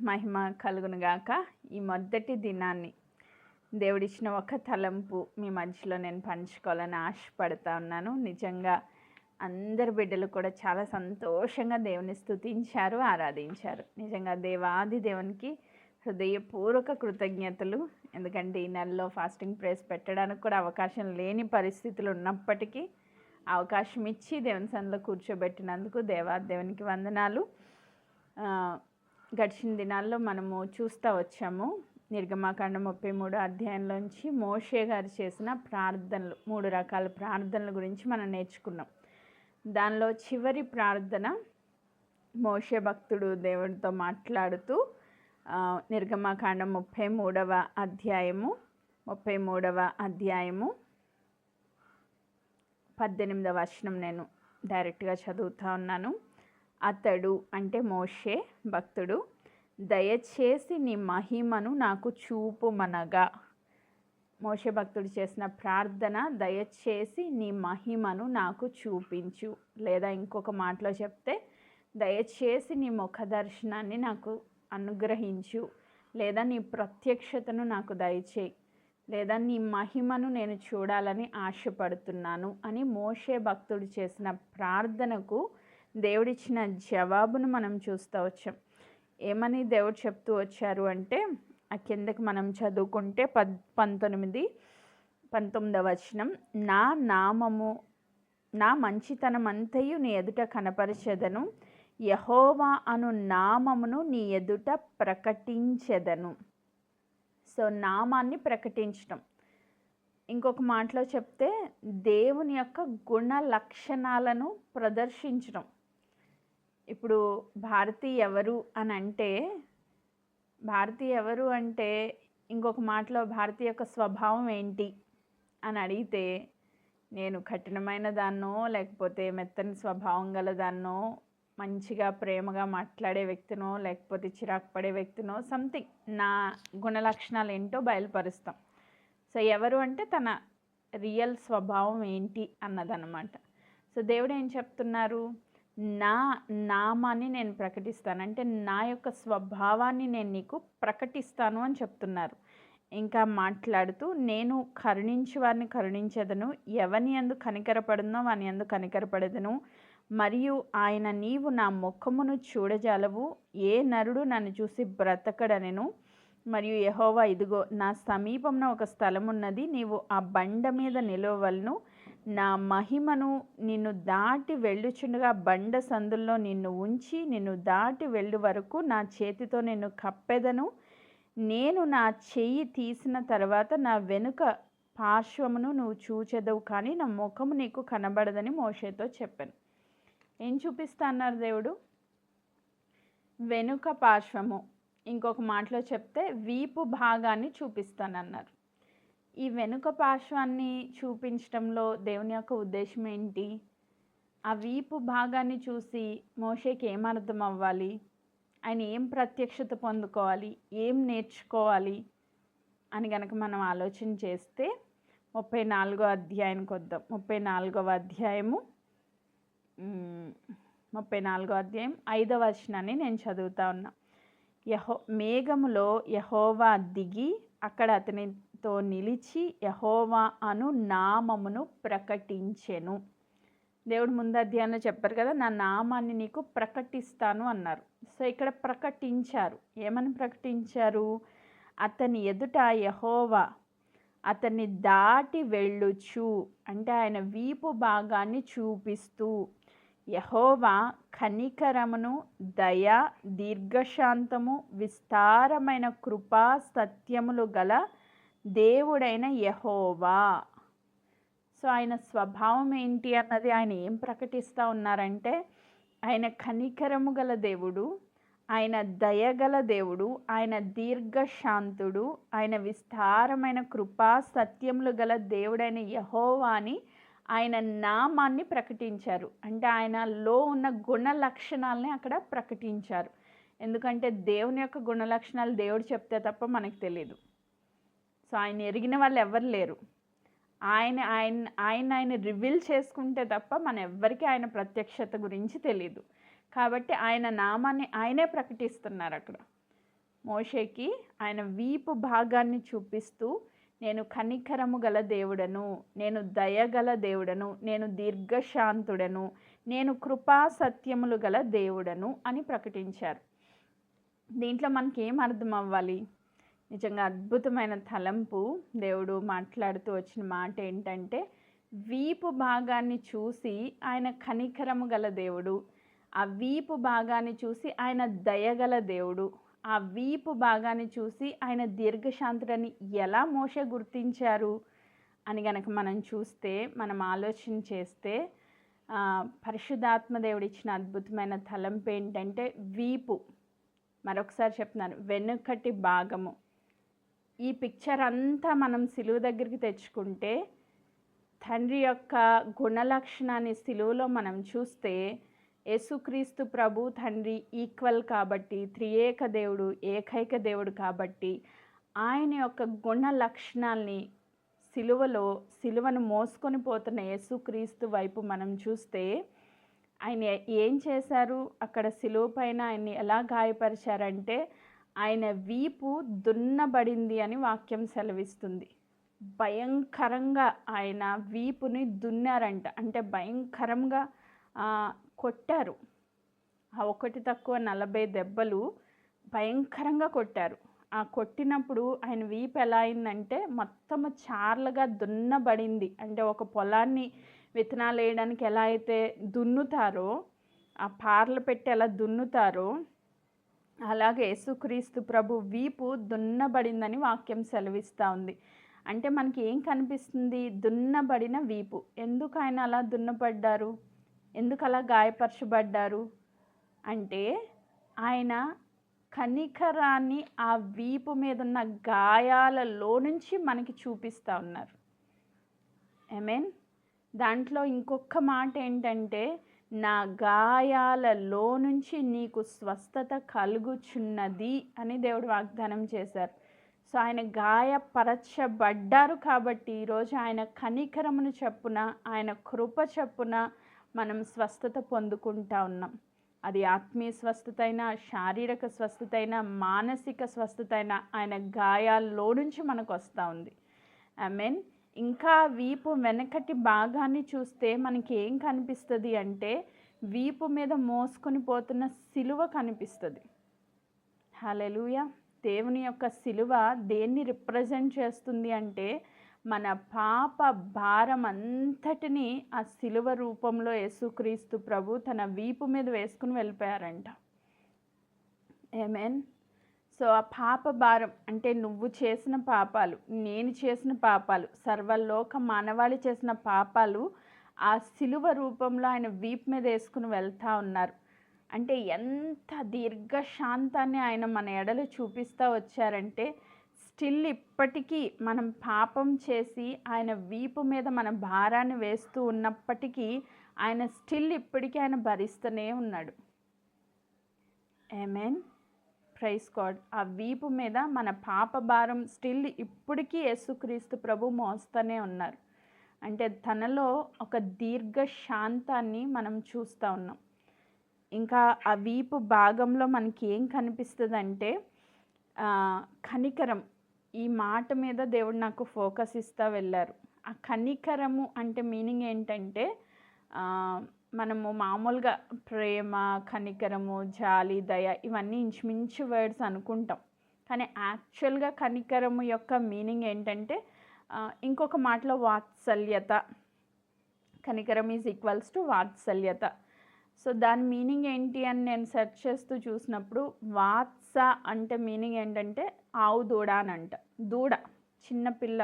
మహిమ కలుగునుగాక. ఈ మొదటి దినాన్ని దేవుడిచ్చిన ఒక తలంపు మీ మధ్యలో నేను పంచుకోవాలని ఆశపడతా ఉన్నాను. నిజంగా అందరి బిడ్డలు కూడా చాలా సంతోషంగా దేవుని స్తుతించారు, ఆరాధించారు. నిజంగా దేవాది దేవునికి హృదయపూర్వక కృతజ్ఞతలు. ఎందుకంటే ఈ నెలలో ఫాస్టింగ్ ప్రేయర్స్ పెట్టడానికి కూడా అవకాశం లేని పరిస్థితులు ఉన్నప్పటికీ అవకాశం ఇచ్చి దేవుని సన్నిధిలో కూర్చోబెట్టినందుకు దేవాది దేవునికి వందనాలు. గడిచిన దినాల్లో మనము చూస్తూ వచ్చాము. నిర్గమాకాండం 33 అధ్యాయంలోంచి మోషే గారు చేసిన ప్రార్థనలు, 3 రకాల ప్రార్థనల గురించి మనం నేర్చుకున్నాం. దానిలో చివరి ప్రార్థన మోషే భక్తుడు దేవుడితో మాట్లాడుతూ నిర్గమాకాండం 33వ అధ్యాయము 18వ వచనం నేను డైరెక్ట్గా చదువుతా ఉన్నాను. అతడు అంటే మోషే భక్తుడు, దయచేసి నీ మహిమను నాకు చూపుమనగా. మోషే భక్తుడు చేసిన ప్రార్థన, దయచేసి నీ మహిమను నాకు చూపించు, లేదా ఇంకొక మాటలో చెప్తే దయచేసి నీ ముఖ దర్శనాన్ని నాకు అనుగ్రహించు, లేదా నీ ప్రత్యక్షతను నాకు దయచేయి, లేదా నీ మహిమను నేను చూడాలని ఆశపడుతున్నాను అని మోషే భక్తుడు చేసిన ప్రార్థనకు దేవుడిచ్చిన జవాబును మనం చూస్తూ వచ్చాం. ఏమని దేవుడు చెప్తూ వచ్చారు అంటే, ఆ కిందకి మనం చదువుకుంటే 19వ వచనం, నా నామము నా మంచితనమంతయు నీ ఎదుట కనపరచెదను, యెహోవా అను నామమును నీ ఎదుట ప్రకటించెదను. సో నామాన్ని ప్రకటించడం, ఇంకొక మాటలో చెప్తే దేవుని యొక్క గుణ లక్షణాలను ప్రదర్శించడం. ఇప్పుడు భారతి ఎవరు అంటే ఇంకొక మాటలో భారతి యొక్క స్వభావం ఏంటి అని అడిగితే, నేను కఠినమైన దాన్నో, లేకపోతే మెత్తని స్వభావం గల దాన్నో, మంచిగా ప్రేమగా మాట్లాడే వ్యక్తినో, లేకపోతే చిరాకు పడే వ్యక్తినో, సంథింగ్ నా గుణ లక్షణాలు ఏంటో బయలుపరుస్తాం. సో ఎవరు అంటే తన రియల్ స్వభావం ఏంటి అన్నదన్నమాట. సో దేవుడు ఏం చెప్తున్నారు, నా నామాన్ని నేను ప్రకటిస్తాను అంటే నా యొక్క స్వభావాన్ని నేను నీకు ప్రకటిస్తాను అని చెప్తున్నారు. ఇంకా మాట్లాడుతూ, నేను కరుణించి వారిని కరుణించెదను, ఎవని యందు కనికరపడునో వాని యందు కనికరపడెదను, మరియు ఆయన నీవు నా ముఖమును చూడజాలవు, ఏ నరుడు నన్ను చూసి బ్రతకడనెను, మరియు యెహోవా ఇదిగో నా సమీపంలో ఒక స్థలం ఉన్నది, నీవు ఆ బండ మీద నిలవవలను, నా మహిమను నిన్ను దాటి వెళ్ళుచుండగా బండ సందుల్లో నిన్ను ఉంచి నిన్ను దాటి వెళ్ళు వరకు నా చేతితో నిన్ను కప్పెదను, నేను నా చెయ్యి తీసిన తర్వాత నా వెనుక పార్శ్వమును నువ్వు చూచెదవు, కానీ నా ముఖము నీకు కనబడదని మోషేతో చెప్పాను. ఏం చూపిస్తా అన్నారు దేవుడు? వెనుక పార్శ్వము, ఇంకొక మాటలో చెప్తే వీపు భాగాన్ని చూపిస్తానన్నారు. ఈ వెనుక పార్శ్వాన్ని చూపించడంలో దేవుని యొక్క ఉద్దేశం ఏంటి? ఆ వీపు భాగాన్ని చూసి మోషేకి ఏం అర్థం అవ్వాలి, ఆయన ఏం ప్రత్యక్షత పొందుకోవాలి, ఏం నేర్చుకోవాలి అని కనుక మనం ఆలోచన చేస్తే 34వ అధ్యాయానికి వద్దాం. 34వ అధ్యాయం 5వ వచనాన్ని నేను చదువుతా ఉన్నా. మేఘములో యెహోవా దిగి అక్కడ అతనితో నిలిచి యెహోవా అను నామమును ప్రకటించెను. దేవుడు ముందు అధ్యాయంలో చెప్పారు కదా, నా నామాన్ని నీకు ప్రకటిస్తాను అన్నారు. సో ఇక్కడ ప్రకటించారు. ఏమని ప్రకటించారు? అతని ఎదుట యెహోవా అతన్ని దాటి వెళ్ళుచు అంటే ఆయన వీపు భాగాన్ని చూపిస్తూ, యెహోవా కనికరమును, దయ, దీర్ఘశాంతము, విస్తారమైన కృపా సత్యములు గల దేవుడైన యెహోవా. సో ఆయన స్వభావం ఏంటి అన్నది ఆయన ఏం ప్రకటిస్తూ ఉన్నారంటే, ఆయన కనికరము గల దేవుడు, ఆయన దయగల దేవుడు, ఆయన దీర్ఘశాంతుడు, ఆయన విస్తారమైన కృపా సత్యములు గల దేవుడైన యెహోవా అని ఆయన నామాన్ని ప్రకటించారు. అంటే ఆయనలో ఉన్న గుణ లక్షణాలని అక్కడ ప్రకటించారు. ఎందుకంటే దేవుని యొక్క గుణ లక్షణాలు దేవుడు చెప్తే తప్ప మనకు తెలియదు. సో ఆయన ఎరిగిన వాళ్ళు ఎవరు లేరు. ఆయన ఆయన ఆయన ఆయన రివీల్ చేసుకుంటే తప్ప మన ఎవ్వరికీ ఆయన ప్రత్యక్షత గురించి తెలియదు. కాబట్టి ఆయన నామాన్ని ఆయనే ప్రకటిస్తున్నారు అక్కడ. మోషేకి ఆయన వీపు భాగాన్ని చూపిస్తూ, నేను కనికరము గల దేవుడను, నేను దయగల దేవుడను, నేను దీర్ఘశాంతుడను, నేను కృపా సత్యములు గల దేవుడను అని ప్రకటించారు. దీంట్లో మనకి ఏం అర్థం అవ్వాలి? నిజంగా అద్భుతమైన తలంపు. దేవుడు మాట్లాడుతూ వచ్చిన మాట ఏంటంటే, వీపు భాగాన్ని చూసి ఆయన కనికరము గల దేవుడు, ఆ వీపు భాగాన్ని చూసి ఆయన దయగల దేవుడు, ఆ వీపు భాగాన్ని చూసి ఆయన దీర్ఘశాంతుడని ఎలా మోషే గుర్తించారు అని గనక మనం చూస్తే, మనం ఆలోచన చేస్తే, పరిశుద్ధాత్మ దేవుడు ఇచ్చిన అద్భుతమైన తలంపు ఏంటంటే వీపు. మరొకసారి చెప్తున్నాను, వెనుకటి భాగము. ఈ పిక్చర్ అంతా మనం సిలువ దగ్గరికి తెచ్చుకుంటే, తండ్రి యొక్క గుణలక్షణాన్ని సిలువలో మనం చూస్తే, యేసుక్రీస్తు ప్రభు తండ్రి ఈక్వల్ కాబట్టి, త్రియేక దేవుడు, ఏకైక దేవుడు కాబట్టి, ఆయన యొక్క గుణ లక్షణాల్ని సిలువను మోసుకొని పోతున్న యేసుక్రీస్తు వైపు మనం చూస్తే, ఆయన ఏం చేశారు? అక్కడ సిలువ పైన ఆయన్ని ఎలా గాయపరిచారంటే, ఆయన వీపు దున్నబడింది అని వాక్యం సెలవిస్తుంది. భయంకరంగా ఆయన వీపుని దున్నారంట. అంటే భయంకరంగా కొట్టారు. ఆ ఒకటి తక్కువ 40 దెబ్బలు భయంకరంగా కొట్టారు. ఆ కొట్టినప్పుడు ఆయన వీపు ఎలా అయిందంటే మొత్తం చార్లుగా దున్నబడింది. అంటే ఒక పొలాన్ని విత్తనాలు వేయడానికి ఎలా అయితే దున్నుతారో, ఆ పార్లు పెట్టి ఎలా దున్నుతారో, అలాగే యేసుక్రీస్తు ప్రభు వీపు దున్నబడిందని వాక్యం సెలవిస్తూ ఉంది. అంటే మనకి ఏం కనిపిస్తుంది? దున్నబడిన వీపు. ఎందుకు ఆయన అలా దున్నపడ్డారు? ఎందుకు అలా గాయపరచబడ్డారు అంటే, ఆయన కనికరాన్ని ఆ వీపు మీద ఉన్న గాయాలలో నుంచి మనకి చూపిస్తూ ఉన్నారు. ఆమేన్. దాంట్లో ఇంకొక మాట ఏంటంటే, నా గాయాలలో నుంచి నీకు స్వస్థత కలుగుచున్నది అని దేవుడు వాగ్దానం చేశారు. సో ఆయన గాయపరచబడ్డారు కాబట్టి ఈరోజు ఆయన కనికరమును చొప్పున, ఆయన కృప చొప్పున మనం స్వస్థత పొందుకుంటా ఉన్నాం. అది ఆత్మీయ స్వస్థత అయినా, శారీరక స్వస్థత అయినా, మానసిక స్వస్థత అయినా ఆయన గాయాల్లో నుంచి మనకు వస్తూ ఉంది. ఆమేన్. ఇంకా వీపు వెనకటి భాగాన్ని చూస్తే మనకి ఏం కనిపిస్తుంది అంటే, వీపు మీద మోసుకొని పోతున్న సిలువ కనిపిస్తుంది. హల్లెలూయా. దేవుని యొక్క సిలువ దేన్ని రిప్రజెంట్ చేస్తుంది అంటే, మన పాప భారం అంతటిని ఆ సిలువ రూపంలో యేసుక్రీస్తు ప్రభు తన వీపు మీద వేసుకుని వెళ్ళిపోయారంట. ఆమేన్. సో ఆ పాప భారం అంటే నువ్వు చేసిన పాపాలు, నేను చేసిన పాపాలు, సర్వలోక మానవాళి చేసిన పాపాలు ఆ సిలువ రూపంలో ఆయన వీపు మీద వేసుకుని వెళ్తూ ఉన్నారు. అంటే ఎంత దీర్ఘశాంతాన్ని ఆయన మన ఎడలు చూపిస్తూ వచ్చారంటే, స్టిల్ ఇప్పటికీ మనం పాపం చేసి ఆయన వీపు మీద మన భారాన్ని వేస్తూ ఉన్నప్పటికీ ఆయన స్టిల్ ఇప్పటికీ ఆయన భరిస్తూనే ఉన్నాడు. ఆమేన్. Praise God. ఆ వీపు మీద మన పాప భారం స్టిల్ ఇప్పటికీ యేసుక్రీస్తు ప్రభు మోస్తూనే ఉన్నారు. అంటే తనలో ఒక దీర్ఘశాంతాన్ని మనం చూస్తూ ఉన్నాం. ఇంకా ఆ వీపు భాగంలో మనకి ఏం కనిపిస్తుందంటే, కనికరం. ఈ మాట మీద దేవుడు నాకు ఫోకస్ ఇస్తూ వెళ్ళారు. ఆ కనికరము అంటే మీనింగ్ ఏంటంటే, మనము మామూలుగా ప్రేమ, కనికరము, జాలి, దయ ఇవన్నీ ఇంచుమించు వర్డ్స్ అనుకుంటాం. కానీ యాక్చువల్గా కనికరము యొక్క మీనింగ్ ఏంటంటే, ఇంకొక మాటలో వాత్సల్యత. కనికరం ఈజ్ ఈక్వల్స్ టు వాత్సల్యత. సో దాని మీనింగ్ ఏంటి అని నేను సెర్చ్ చేస్తూ చూసినప్పుడు, వాత్స అంటే మీనింగ్ ఏంటంటే ఆవు దూడ అని అంట. దూడ, చిన్న పిల్ల.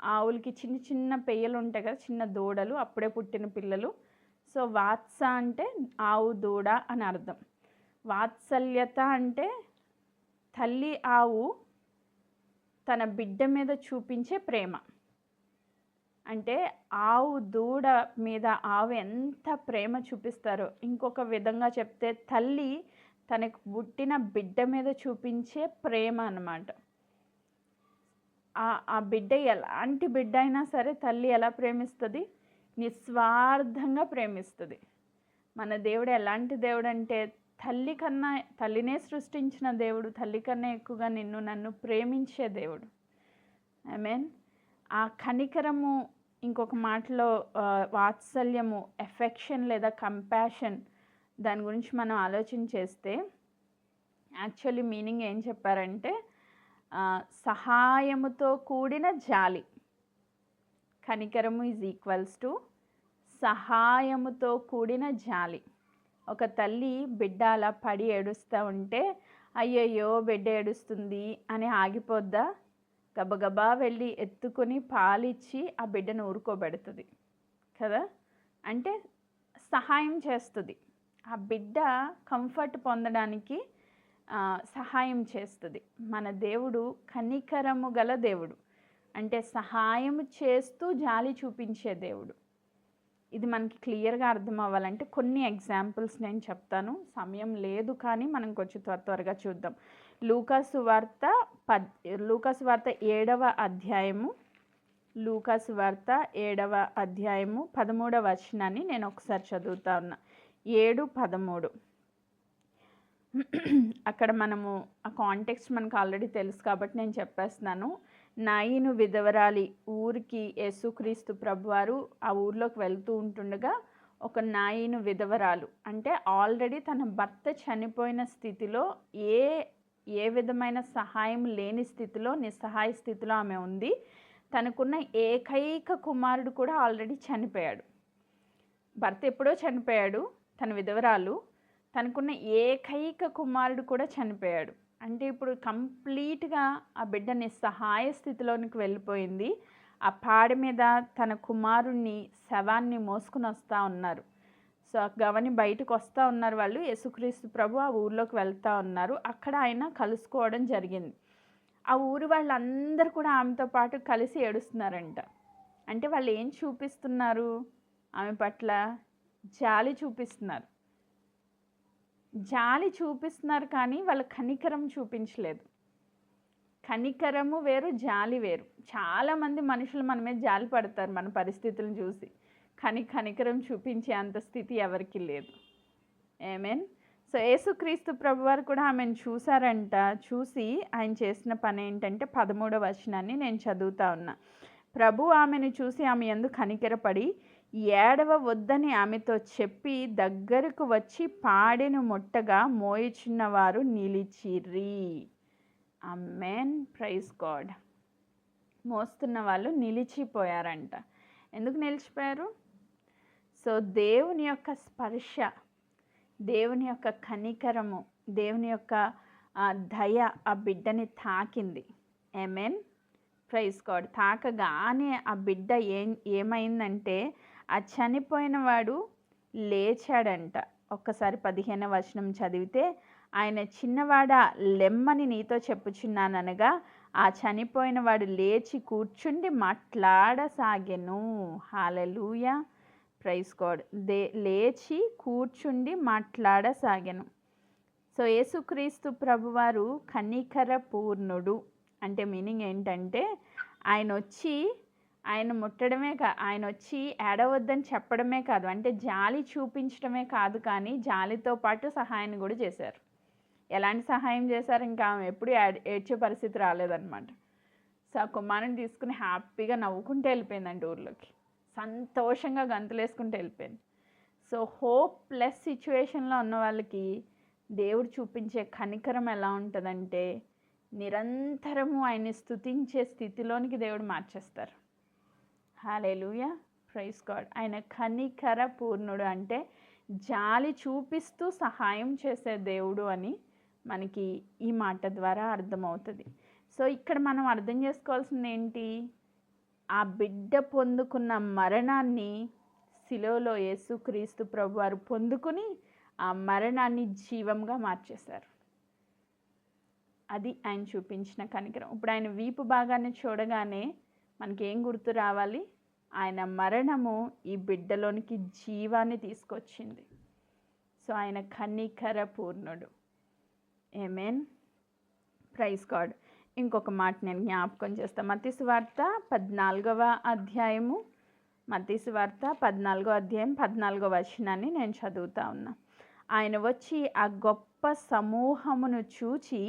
ఆవులకి చిన్న చిన్న పెయ్యలు ఉంటాయి కదా, చిన్న దూడలు, అప్పుడే పుట్టిన పిల్లలు. సో వాత్స అంటే ఆవు దూడ అని అర్థం. వాత్సల్యత అంటే తల్లి ఆవు తన బిడ్డ మీద చూపించే ప్రేమ. అంటే ఆవు దూడ మీద ఆవు ఎంత ప్రేమ చూపిస్తారో, ఇంకొక విధంగా చెప్తే తల్లి తనకు పుట్టిన బిడ్డ మీద చూపించే ప్రేమ అన్నమాట. ఆ బిడ్డ ఎలాంటి బిడ్డ అయినా సరే తల్లి ఎలా ప్రేమిస్తుంది? నిస్వార్థంగా ప్రేమిస్తుంది. మన దేవుడు ఎలాంటి దేవుడు అంటే, తల్లినే సృష్టించిన దేవుడు, తల్లి కన్నా ఎక్కువగా నన్ను ప్రేమించే దేవుడు. ఐ మీన్ ఆ కనికరము, ఇంకొక మాటలో వాత్సల్యము, ఎఫెక్షన్ లేదా కంపాషన్, దాని గురించి మనం ఆలోచన చేస్తే యాక్చువల్లీ మీనింగ్ ఏం చెప్పారంటే సహాయముతో కూడిన జాలి. కనికరము ఈజ్ ఈక్వల్స్ టు సహాయముతో కూడిన జాలి. ఒక తల్లి బిడ్డ అలా పడి ఏడుస్తూ ఉంటే అయ్యయ్యో బిడ్డ ఏడుస్తుంది అని ఆగిపోద్దా? గబగబా వెళ్ళి ఎత్తుకొని పాలిచ్చి ఆ బిడ్డను ఊరుకోబెడుతుంది కదా. అంటే సహాయం చేస్తుంది, ఆ బిడ్డ కంఫర్ట్ పొందడానికి సహాయం చేస్తుంది. మన దేవుడు కనికరము గల దేవుడు, అంటే సహాయం చేస్తూ జాలి చూపించే దేవుడు. ఇది మనకి క్లియర్గా అర్థం అవ్వాలంటే కొన్ని ఎగ్జాంపుల్స్ నేను చెప్తాను, సమయం లేదు కానీ మనం కొంచెం త్వరగా చూద్దాం. లూకాసు వార్త 7వ అధ్యాయము, లూకాసు వార్త 7వ అధ్యాయము 13వ వచనాన్ని నేను ఒకసారి చదువుతా ఉన్నా. 7:13. అక్కడ మనము ఆ కాంటెక్స్ట్ మనకు ఆల్రెడీ తెలుసు కాబట్టి నేను చెప్పేస్తున్నాను. నాయిను విధవరాలి ఊరికి యేసుక్రీస్తు ప్రభువారు ఆ ఊర్లోకి వెళ్తూ ఉంటుండగా ఒక నాయిను విధవరాలు, అంటే ఆల్రెడీ తన భర్త చనిపోయిన స్థితిలో ఏ విధమైన సహాయం లేని స్థితిలో, నిస్సహాయ స్థితిలో ఆమె ఉంది. తనకున్న ఏకైక కుమారుడు కూడా ఆల్రెడీ చనిపోయాడు. భర్త ఎప్పుడో చనిపోయాడు, తన విధవరాలు, తనకున్న ఏకైక కుమారుడు కూడా చనిపోయాడు. అంటే ఇప్పుడు కంప్లీట్గా ఆ బిడ్డ నిస్సహాయ స్థితిలోనికి వెళ్ళిపోయింది. ఆ పాడ మీద తన కుమారుణ్ణి శవాన్ని మోసుకుని వస్తూ ఉన్నారు. సో ఆ గవని బయటకు వస్తూ ఉన్నారు వాళ్ళు. యేసుక్రీస్తు ప్రభు ఆ ఊరిలోకి వెళ్తూ ఉన్నారు. అక్కడ ఆయన కలుసుకోవడం జరిగింది. ఆ ఊరు వాళ్ళందరూ కూడా ఆమెతో పాటు కలిసి ఏడుస్తున్నారంట. అంటే వాళ్ళు ఏం చూపిస్తున్నారు? ఆమె పట్ల జాలి చూపిస్తున్నారు. జాలి చూపిస్తున్నారు కానీ వాళ్ళ కనికరం చూపించలేదు. కనికరము వేరు, జాలి వేరు. చాలామంది మనుషులు మన మీద జాలి పడతారు మన పరిస్థితులను చూసి, కానీ కనికరం చూపించే అంత స్థితి ఎవరికి లేదు. ఆమేన్. సో యేసుక్రీస్తు ప్రభువారు కూడా ఆమెను చూసారంట. చూసి ఆయన చేసిన పని ఏంటంటే 13వ వచనాన్ని నేను చదువుతా ఉన్నా. ప్రభు ఆమెను చూసి ఆమె యందు కనికరపడి ఏడవ వద్దని ఆమెతో చెప్పి దగ్గరకు వచ్చి పాడెను ముట్టగా మోయుచున్నవారు నిలిచిరి. ఆమేన్, ప్రైజ్ గాడ్. మోస్తున్న వాళ్ళు నిలిచిపోయారంట. ఎందుకు నిలిచిపోయారు? సో దేవుని యొక్క స్పర్శ, దేవుని యొక్క కనికరము, దేవుని యొక్క దయ ఆ బిడ్డని తాకింది. ఆమేన్, ప్రైజ్ గాడ్. తాకగానే ఆ బిడ్డ ఏమైందంటే ఆ చనిపోయిన వాడు లేచాడంట. ఒక్కసారి 15వ వచనం చదివితే, ఆయన చిన్నవాడా లెమ్మని నీతో చెప్పుచున్నాననగా ఆ చనిపోయిన వాడు లేచి కూర్చుండి మాట్లాడసాగెను. హల్లెలూయా, ప్రైజ్ గాడ్. లేచి కూర్చుండి మాట్లాడసాగెను. సో యేసుక్రీస్తు ప్రభువారు కనికర పూర్ణుడు. అంటే మీనింగ్ ఏంటంటే ఆయన ముట్టడమే ఆయన వచ్చి ఏడవద్దని చెప్పడమే కాదు, అంటే జాలి చూపించడమే కాదు, కానీ జాలితో పాటు సహాయాన్ని కూడా చేశారు. ఎలాంటి సహాయం చేశారు? ఇంకా ఆమె ఎప్పుడు ఏడ్చే పరిస్థితి రాలేదన్నమాట. సో ఆ కుమారుని తీసుకుని హ్యాపీగా నవ్వుకుంటూ వెళ్ళిపోయిందండి ఊర్లోకి, సంతోషంగా గంతులేసుకుంటూ వెళ్ళిపోయింది. సో హోప్లెస్ సిచ్యువేషన్లో ఉన్న వాళ్ళకి దేవుడు చూపించే కనికరం ఎలా ఉంటుందంటే నిరంతరము ఆయన్ని స్తుతించే స్థితిలోనికి దేవుడు మార్చేస్తారు. హల్లెలూయా, ప్రైజ్ గాడ్. ఆయన కనికర పూర్ణుడు, అంటే జాలి చూపిస్తూ సహాయం చేసే దేవుడు అని మనకి ఈ మాట ద్వారా అర్థమవుతుంది. సో ఇక్కడ మనం అర్థం చేసుకోవాల్సింది ఏంటి? ఆ బిడ్డ పొందుకున్న మరణాన్ని శిలువలో యేసుక్రీస్తు ప్రభువారు పొందుకుని ఆ మరణాన్ని జీవంగా మార్చేశారు. అది ఆయన చూపించిన కనికరం. ఇప్పుడు ఆయన వీపు భాగాన్ని చూడగానే మనకేం గుర్తు రావాలి? ఆయన మరణము ఈ బిడ్డలోనికి జీవాన్ని తీసుకొచ్చింది. సో ఆయన కనికర పూర్ణుడు. ఆమేన్, ప్రైజ్ గాడ్. ఇంకొక మాట నేను జ్ఞాపకం చేస్తాను. మత్తయి సువార్త 14వ అధ్యాయము, మత్తయి సువార్త 14వ అధ్యాయం 14వ వచనాన్ని నేను చదువుతా ఉన్నా. ఆయన వచ్చి ఆ గొప్ప సమూహమును చూచి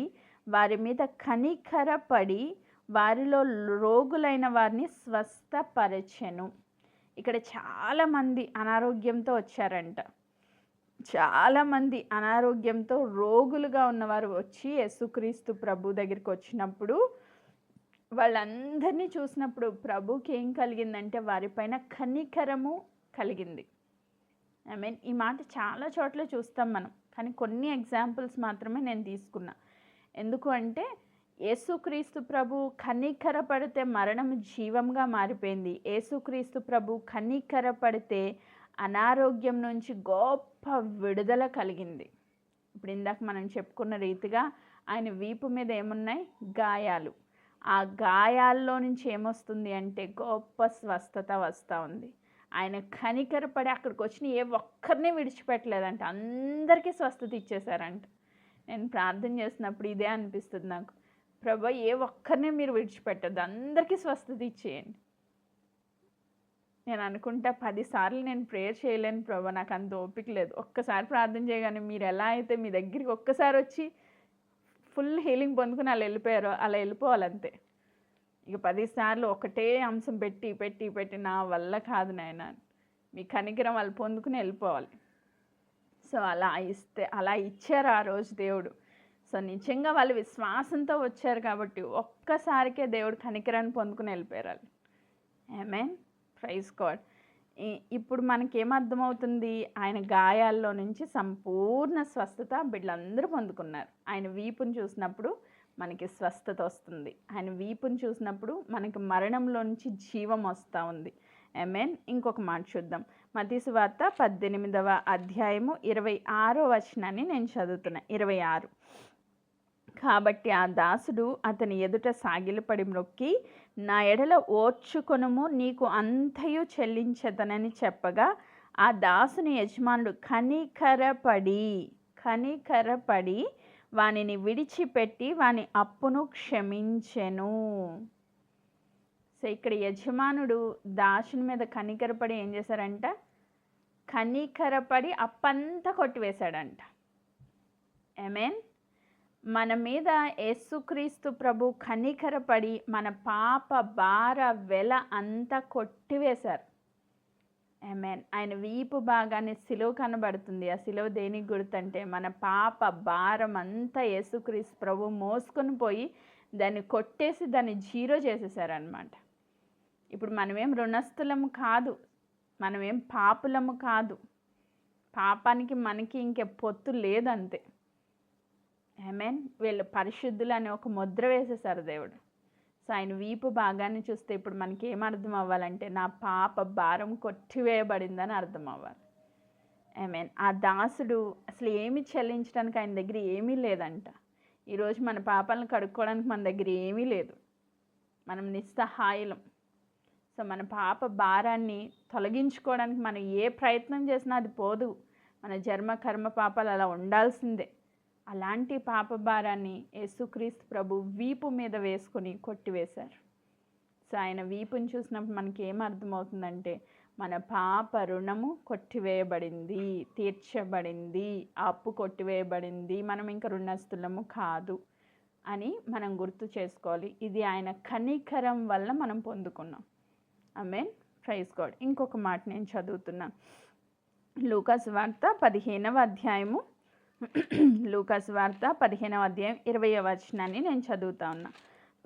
వారి మీద కనికరపడి వారిలో రోగులైన వారిని స్వస్థపరచెను. ఇక్కడ చాలామంది అనారోగ్యంతో వచ్చారంట. చాలామంది అనారోగ్యంతో రోగులుగా ఉన్నవారు వచ్చి యేసుక్రీస్తు ప్రభు దగ్గరికి వచ్చినప్పుడు వాళ్ళందరినీ చూసినప్పుడు ప్రభుకి ఏం కలిగిందంటే వారిపైన కనికరము కలిగింది. ఈ మాట చాలా చోట్ల చూస్తాం మనం, కానీ కొన్ని ఎగ్జాంపుల్స్ మాత్రమే నేను తీసుకున్నా. ఎందుకు అంటే యేసుక్రీస్తు ప్రభు కనికరపడితే మరణం జీవంగా మారిపోయింది. యేసుక్రీస్తు ప్రభు కనికరపడితే అనారోగ్యం నుంచి గొప్ప విడుదల కలిగింది. ఇప్పుడు ఇందాక మనం చెప్పుకున్న రీతిగా ఆయన వీపు మీద ఏమున్నాయి? గాయాలు. ఆ గాయాల్లో నుంచి ఏమొస్తుంది అంటే గొప్ప స్వస్థత వస్తూ ఉంది. ఆయన కనికరపడి అక్కడికి వచ్చిన ఏ ఒక్కరిని విడిచిపెట్టలేదంట, అందరికీ స్వస్థత ఇచ్చేశారంట. నేను ప్రార్థన చేసినప్పుడు ఇదే అనిపిస్తుంది నాకు, ప్రభు ఏ ఒక్కరిని మీరు విడిచిపెట్టద్దు, అందరికీ స్వస్థత ఇచ్చేయండి. నేను అనుకుంటా 10 సార్లు నేను ప్రేయర్ చేయలేను ప్రభు, నాకు అంత ఓపిక లేదు. ఒక్కసారి ప్రార్థన చేయగానే మీరు ఎలా అయితే మీ దగ్గరికి ఒక్కసారి వచ్చి ఫుల్ హీలింగ్ పొందుకుని అలా వెళ్ళిపోయారో అలా వెళ్ళిపోవాలంతే. ఇక 10 సార్లు ఒకటే అంశం పెట్టి పెట్టి పెట్టి నా వల్ల కాదు నాయన, మీ కనికరం వాళ్ళు పొందుకుని వెళ్ళిపోవాలి. సో అలా ఇచ్చారు ఆ రోజు దేవుడు. సో నిజంగా వాళ్ళు విశ్వాసంతో వచ్చారు కాబట్టి ఒక్కసారికే దేవుడు కనికరాన్ని పొందుకుని వెళ్ళిపోయారు. ఆమేన్, ప్రైజ్ గాడ్. ఇప్పుడు మనకేమర్థమవుతుంది? ఆయన గాయాల్లో నుంచి సంపూర్ణ స్వస్థత బిడ్డలందరూ పొందుకున్నారు. ఆయన వీపుని చూసినప్పుడు మనకి స్వస్థత వస్తుంది. ఆయన వీపుని చూసినప్పుడు మనకి మరణంలో నుంచి జీవం వస్తూ ఉంది. ఆమేన్. ఇంకొక మాట చూద్దాం. మత్తయి సువార్త 18వ అధ్యాయము 26వ వచనాన్ని నేను చదువుతున్నా. 26. కాబట్టి ఆ దాసుడు అతని ఎదుట సాగిలపడి మ్రొక్కి, నా ఎడల ఓర్చుకొనుము, నీకు అంతయు చెల్లించదనని చెప్పగా ఆ దాసుని యజమానుడు కనికరపడి వానిని విడిచిపెట్టి వాని అప్పును క్షమించెను. సో ఇక్కడ యజమానుడు దాసుని మీద కనికరపడి ఏం చేశారంట? కనికరపడి అప్పంతా కొట్టివేశాడంట. ఆమేన్. మన మీద యేసుక్రీస్తు ప్రభు కనికరపడి మన పాప భార వెల అంతా కొట్టివేశారు. ఆమేన్. ఆయన వీపు భాగాన్ని సిలువ కనబడుతుంది. ఆ సిలువ దేనికి గుర్తంటే మన పాప భారం అంతా యేసుక్రీస్తు ప్రభు మోసుకొని పోయి దాన్ని కొట్టేసి దాన్ని జీరో చేసేసారనమాట. ఇప్పుడు మనమేం రుణస్థులము కాదు, మనమేం పాపులము కాదు. పాపానికి మనకి ఇంకే పొత్తు లేదంతే. ఆమేన్. వీళ్ళు పరిశుద్ధులు అని ఒక ముద్ర వేసేసారు దేవుడు. సో ఆయన వీపు భాగాన్ని చూస్తే ఇప్పుడు మనకి ఏం అర్థం అవ్వాలంటే నా పాప భారం కొట్టివేయబడిందని అర్థం అవ్వాలి. ఆమేన్. ఆ దాసుడు అసలు ఏమి చెల్లించడానికి ఆయన దగ్గర ఏమీ లేదంట. ఈరోజు మన పాపాలను కడుక్కోవడానికి మన దగ్గర ఏమీ లేదు, మనం నిస్సహాయులం. సో మన పాప భారాన్ని తొలగించుకోవడానికి మనం ఏ ప్రయత్నం చేసినా అది పోదు. మన జన్మ కర్మ పాపాలు అలా ఉండాల్సిందే. అలాంటి పాప భారాన్ని యేసుక్రీస్తు ప్రభు వీపు మీద వేసుకొని కొట్టివేశారు. సో ఆయన వీపుని చూసినప్పుడు మనకి ఏమర్థమవుతుందంటే మన పాప రుణము కొట్టివేయబడింది, తీర్చబడింది, అప్పు కొట్టివేయబడింది, మనం ఇంకా రుణస్థులము కాదు అని మనం గుర్తు చేసుకోవాలి. ఇది ఆయన కనికరం వల్ల మనం పొందుకున్నాం. ఆమేన్, ప్రైజ్ గాడ్. ఇంకొక మాట నేను చదువుతున్నాను. లూకాసు వార్త 15వ అధ్యాయము 20వ వచనాన్ని నేను చదువుతా ఉన్నా.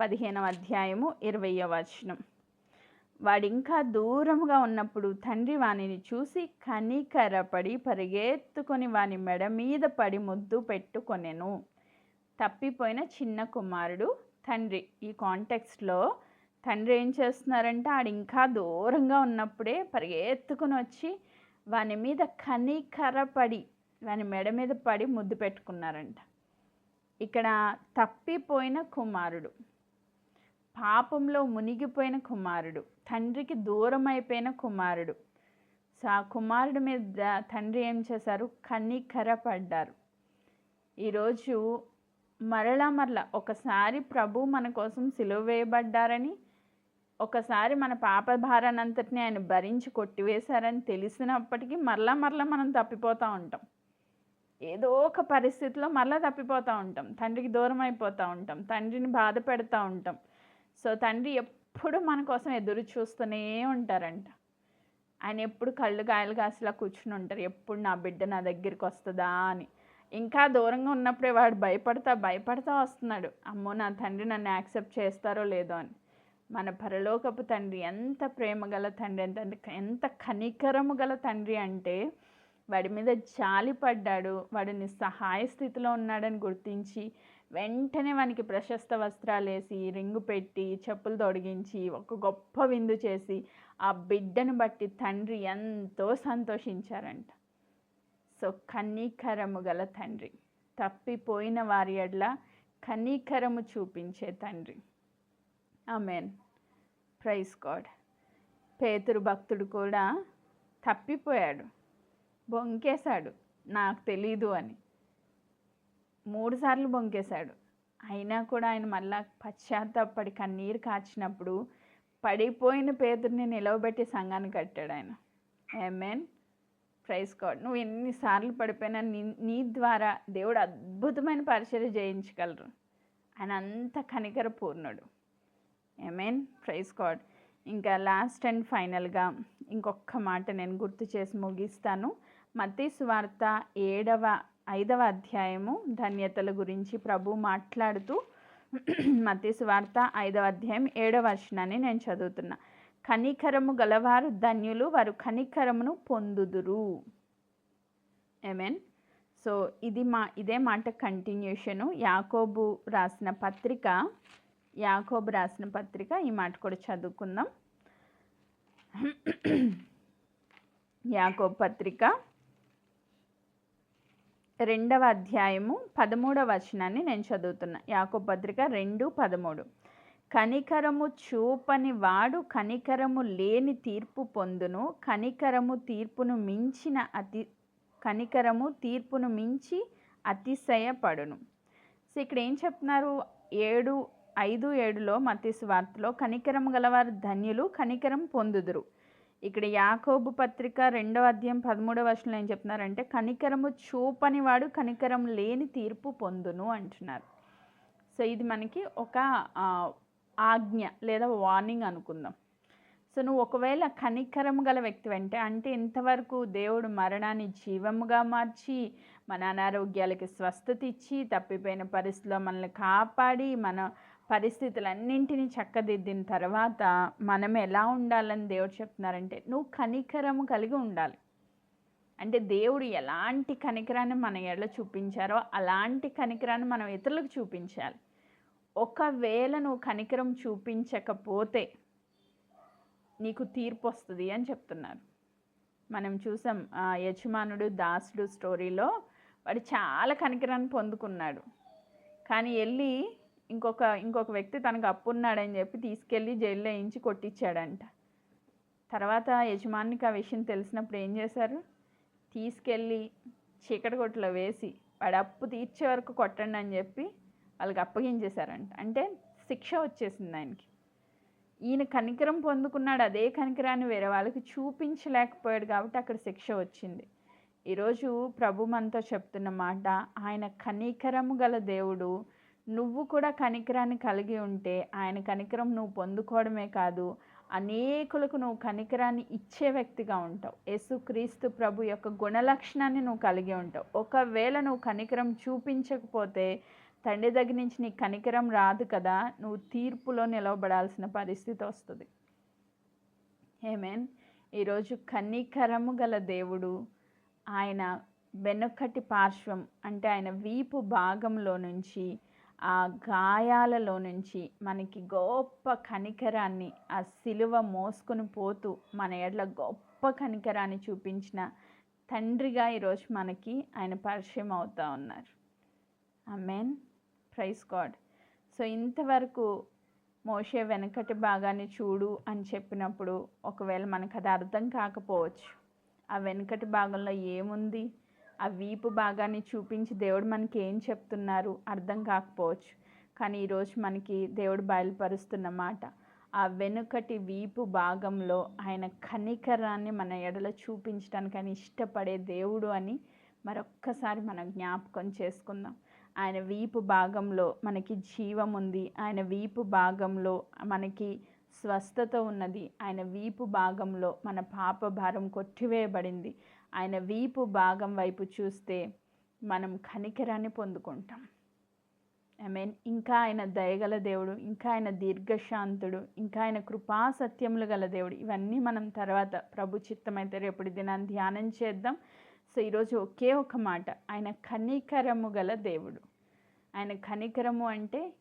15వ అధ్యాయము 20వ వచనం. వాడింకా దూరముగా ఉన్నప్పుడు తండ్రి వానిని చూసి కనికరపడి పరిగెత్తుకొని వాని మెడ మీద పడి ముద్దు పెట్టుకొనెను. తప్పిపోయిన చిన్న కుమారుడు తండ్రి. ఈ కాంటెక్స్ట్లో తండ్రి ఏం చేస్తున్నారంటే ఆడింకా దూరంగా ఉన్నప్పుడే పరిగెత్తుకుని వచ్చి వాని మీద కనికరపడి వాని మెడ మీద పడి ముద్దు పెట్టుకున్నారంట. ఇక్కడ తప్పిపోయిన కుమారుడు, పాపంలో మునిగిపోయిన కుమారుడు, తండ్రికి దూరం అయిపోయిన కుమారుడు. సో ఆ కుమారుడి మీద తండ్రి ఏం చేశారు? కనికరపడ్డారు. ఈరోజు మరలా ఒకసారి ప్రభు మన కోసం సిలువ వేయబడ్డారని, ఒకసారి మన పాప భారానంతటిని ఆయన భరించి కొట్టివేశారని తెలిసినప్పటికీ మరలా మనం తప్పిపోతూ ఉంటాం. ఏదో ఒక పరిస్థితిలో మళ్ళీ తప్పిపోతూ ఉంటాం, తండ్రికి దూరం అయిపోతూ ఉంటాం, తండ్రిని బాధ పెడతా ఉంటాం. సో తండ్రి ఎప్పుడు మన కోసం ఎదురు చూస్తూనే ఉంటారంట. ఆయన ఎప్పుడు కళ్ళు కాయలు కాసేలా కూర్చుని ఉంటారు, ఎప్పుడు నా బిడ్డ నా దగ్గరికి వస్తుందా అని. ఇంకా దూరంగా ఉన్నప్పుడే వాడు భయపడతా వస్తున్నాడు, అమ్మో నా తండ్రి నన్ను యాక్సెప్ట్ చేస్తారో లేదో అని. మన పరలోకపు తండ్రి ఎంత ప్రేమ గల తండ్రి, ఎంత కనికరము గల తండ్రి అంటే వాడి మీద జాలి పడ్డాడు. వాడు నిస్సహాయ స్థితిలో ఉన్నాడని గుర్తించి వెంటనే వానికి ప్రశస్త వస్త్రాలు వేసి, రింగు పెట్టి, చెప్పులు తొడిగించి, ఒక గొప్ప విందు చేసి ఆ బిడ్డను బట్టి తండ్రి ఎంతో సంతోషించారంట. సో కనికరము గల తండ్రి, తప్పిపోయిన వారి ఎడల కనికరము చూపించే తండ్రి. ఆమేన్, ప్రైజ్ గాడ్. పేతురు భక్తుడు కూడా తప్పిపోయాడు, బొంకేశాడు, నాకు తెలీదు అని 3 సార్లు బొంకేశాడు. అయినా కూడా ఆయన మళ్ళా పశ్చాత్తాపడి కన్నీరు కార్చినప్పుడు పడిపోయిన పేతురుని నిలవబెట్టి సంఘాన్ని కట్టాడు ఆయన. ఆమేన్, ప్రైజ్ గాడ్. నువ్వు ఎన్నిసార్లు పడిపోయినా నీ ద్వారా దేవుడు అద్భుతమైన పరిచర్య చేయించగలరు. ఆయన అంత కనికర పూర్ణుడు. ఆమేన్, ప్రైజ్ గాడ్. ఇంకా లాస్ట్ అండ్ ఫైనల్గా ఇంకొక మాట నేను గుర్తు చేసి ముగిస్తాను. మత్తయి సువార్త 5వ అధ్యాయము ధన్యతల గురించి ప్రభు మాట్లాడుతూ మత్తయి సువార్త 5వ అధ్యాయం 7వ వచనాన్ని నేను చదువుతున్నా. కనికరము గలవారు ధన్యులు, వారు కనికరమును పొందుదురు. ఆమేన్. సో ఇదే మాట కంటిన్యూషను. యాకోబు రాసిన పత్రిక ఈ మాట కూడా చదువుకుందాం. యాకోబు పత్రిక 2వ అధ్యాయము 13వ వచనాన్ని నేను చదువుతున్నా. యాకోబు పత్రిక 2:13. కనికరము చూపని వాడు కనికరము లేని తీర్పు పొందును, కనికరము తీర్పును మించి అతిశయపడును. సో ఇక్కడ ఏం చెప్తున్నారు? 5:7లో మత్తయి సువార్తలో కనికరము గలవారు ధన్యులు, కనికరం పొందుదురు. ఇక్కడ యాకోబు పత్రిక 2వ అధ్యాయం 13వ వచనంలో ఏం చెప్తున్నారంటే కనికరము చూపని వాడు కనికరం లేని తీర్పు పొందును అంటున్నారు. సో ఇది మనకి ఒక ఆజ్ఞ లేదా వార్నింగ్ అనుకుందాం. సో నువ్వు ఒకవేళ కనికరము గల వ్యక్తి అంటే ఇంతవరకు దేవుడు మరణాన్ని జీవముగా మార్చి, మన అనారోగ్యాలకి స్వస్థత ఇచ్చి, తప్పిపోయిన పరిస్థితిలో మనల్ని కాపాడి, మన పరిస్థితులన్నింటినీ చక్కదిద్దిన తర్వాత మనం ఎలా ఉండాలని దేవుడు చెప్తున్నారంటే నువ్వు కనికరము కలిగి ఉండాలి. అంటే దేవుడు ఎలాంటి కనికరాన్ని మన ఎడల చూపించారో అలాంటి కనికరాన్ని మనం ఇతరులకు చూపించాలి. ఒకవేళ నువ్వు కనికరం చూపించకపోతే నీకు తీర్పు వస్తుంది అని చెప్తున్నారు. మనం చూసాం యజమానుడు దాసుడు స్టోరీలో, వాడు చాలా కనికరాన్ని పొందుకున్నాడు. కానీ వెళ్ళి ఇంకొక వ్యక్తి తనకు అప్పు ఉన్నాడని చెప్పి తీసుకెళ్ళి జైల్లో వేయించి కొట్టించాడంట. తర్వాత యజమానికి ఆ విషయం తెలిసినప్పుడు ఏం చేశారు? తీసుకెళ్ళి చీకటి కొట్టులో వేసి వాడు అప్పు తీర్చే వరకు కొట్టండి అని చెప్పి వాళ్ళకి అప్పగించేశారంట. అంటే శిక్ష వచ్చేసింది ఆయనకి. ఈయన కనికరం పొందుకున్నాడు, అదే కనికరాన్ని వేరే వాళ్ళకి చూపించలేకపోయాడు కాబట్టి అక్కడ శిక్ష వచ్చింది. ఈరోజు ప్రభు మనతో చెప్తున్న మాట, ఆయన కనికరము గల దేవుడు. నువ్వు కూడా కనికరాన్ని కలిగి ఉంటే ఆయన కనికరం నువ్వు పొందుకోవడమే కాదు, అనేకులకు నువ్వు కనికరాన్ని ఇచ్చే వ్యక్తిగా ఉంటావు. యేసుక్రీస్తు ప్రభు యొక్క గుణలక్షణాన్ని నువ్వు కలిగి ఉంటావు. ఒకవేళ నువ్వు కనికరం చూపించకపోతే తండ్రి దగ్గర నుంచి నీకు కనికరం రాదు కదా, నువ్వు తీర్పులో నిలవబడాల్సిన పరిస్థితి వస్తుంది. ఆమేన్. ఈరోజు కనికరము గల దేవుడు ఆయన వెనుకటి పార్శ్వం అంటే ఆయన వీపు భాగంలో నుంచి, ఆ గాయాలలో నుంచి మనకి గొప్ప కనికరాన్ని, ఆ సిలువ మోసుకొని పోతూ మన ఎడల గొప్ప కనికరాన్ని చూపించిన తండ్రిగా ఈరోజు మనకి ఆయన పరిచయం అవుతూ ఉన్నారు. ఆమేన్, ప్రైజ్ గాడ్. సో ఇంతవరకు మోషే వెనకటి భాగాన్ని చూడు అని చెప్పినప్పుడు ఒకవేళ మనకు అది అర్థం కాకపోవచ్చు. ఆ వెనకటి భాగంలో ఏముంది, ఆ వీపు భాగాన్ని చూపించి దేవుడు మనకి ఏం చెప్తున్నారు అర్థం కాకపోవచ్చు. కానీ ఈరోజు మనకి దేవుడు బయలుపరుస్తున్న మాట, ఆ వెనుకటి వీపు భాగంలో ఆయన కనికరాన్ని మన ఎడల చూపించడానికి ఆయన ఇష్టపడే దేవుడు అని మరొక్కసారి మనం జ్ఞాపకం చేసుకుందాం. ఆయన వీపు భాగంలో మనకి జీవం ఉంది. ఆయన వీపు భాగంలో మనకి స్వస్థత ఉన్నది. ఆయన వీపు భాగంలో మన పాప భారం కొట్టివేయబడింది. ఆయన వీపు భాగం వైపు చూస్తే మనం కనికరాన్ని పొందుకుంటాం. ఆమేన్. ఇంకా ఆయన దయగల దేవుడు, ఇంకా ఆయన దీర్ఘశాంతుడు, ఇంకా ఆయన కృపా సత్యములు గల దేవుడు. ఇవన్నీ మనం తర్వాత ప్రభు చిత్తమైతే రేపటి దినాన్ని ధ్యానం చేద్దాం. సో ఈరోజు ఒకే ఒక మాట, ఆయన కనికరము గల దేవుడు. ఆయన కనికరము అంటే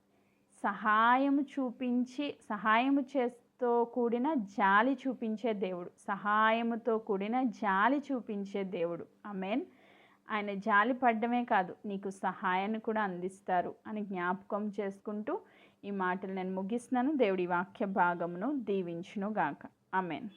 సహాయము చూపించి, సహాయము చేస్తూ కూడిన జాలి చూపించే దేవుడు. సహాయముతో కూడిన జాలి చూపించే దేవుడు. ఆమేన్. ఆయన జాలి పడ్డమే కాదు, నీకు సహాయాన్ని కూడా అందిస్తారు అని జ్ఞాపకం చేసుకుంటూ ఈ మాటలు నేను ముగిస్తున్నాను. దేవుడి వాక్య భాగమును దీవించును గాక. ఆమేన్.